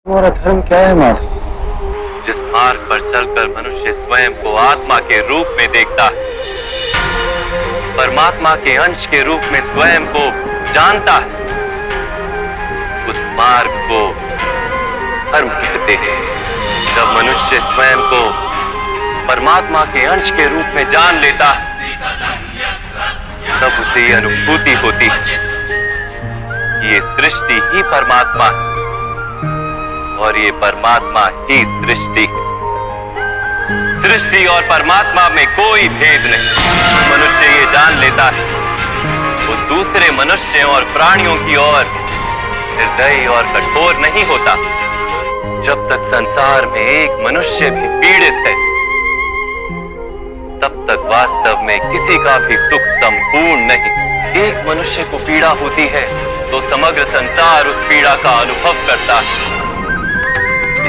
तुम्हारा धर्म क्या है माधव? जिस मार्ग पर चलकर मनुष्य स्वयं को आत्मा के रूप में देखता है, परमात्मा के अंश के रूप में स्वयं को जानता है, उस मार्ग को धर्म कहते हैं। जब मनुष्य स्वयं को परमात्मा के अंश के रूप में जान लेता है, तब उसे यह अनुभूति होती है कि ये सृष्टि ही परमात्मा है और ये परमात्मा ही सृष्टि है। सृष्टि और परमात्मा में कोई भेद नहीं। मनुष्य ये जान लेता है, वो दूसरे मनुष्य और प्राणियों की ओर निर्दयी और कठोर नहीं होता। जब तक संसार में एक मनुष्य भी पीड़ित है, तब तक वास्तव में किसी का भी सुख संपूर्ण नहीं। एक मनुष्य को पीड़ा होती है तो समग्र संसार उस पीड़ा का अनुभव करता है।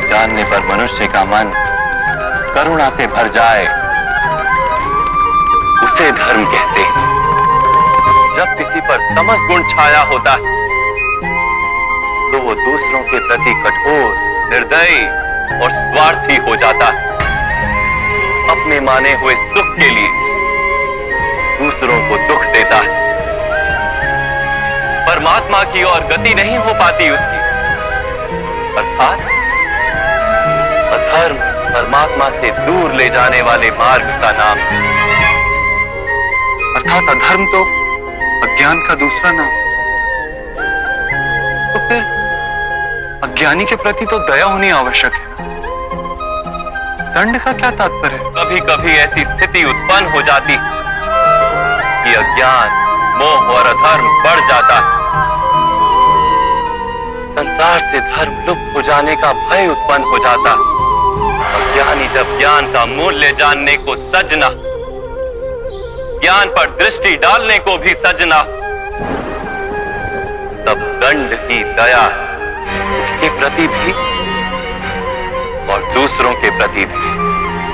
जानने पर मनुष्य का मन करुणा से भर जाए, उसे धर्म कहते हैं। जब किसी पर तमस गुण छाया होता है, तो वो दूसरों के प्रति कठोर, निर्दयी और स्वार्थी हो जाता है। अपने माने हुए सुख के लिए दूसरों को दुख देता है। परमात्मा की ओर गति नहीं हो पाती उसकी। अर्थात अधर्म परमात्मा से दूर ले जाने वाले मार्ग का नाम है। अर्थात अधर्म तो अज्ञान का दूसरा नाम। तो फिर अज्ञानी के प्रति तो दया होनी आवश्यक है। दंड का क्या तात्पर्य है? कभी कभी ऐसी स्थिति उत्पन्न हो जाती है कि अज्ञान, मोह और अधर्म बढ़ जाता है। संसार से धर्म लुप्त हो जाने का भय उत्पन्न हो जाता है। अज्ञानी जब ज्ञान का मूल्य जानने को सजना, ज्ञान पर दृष्टि डालने को भी सजना, तब दंड की दया उसके प्रति भी और दूसरों के प्रति भी।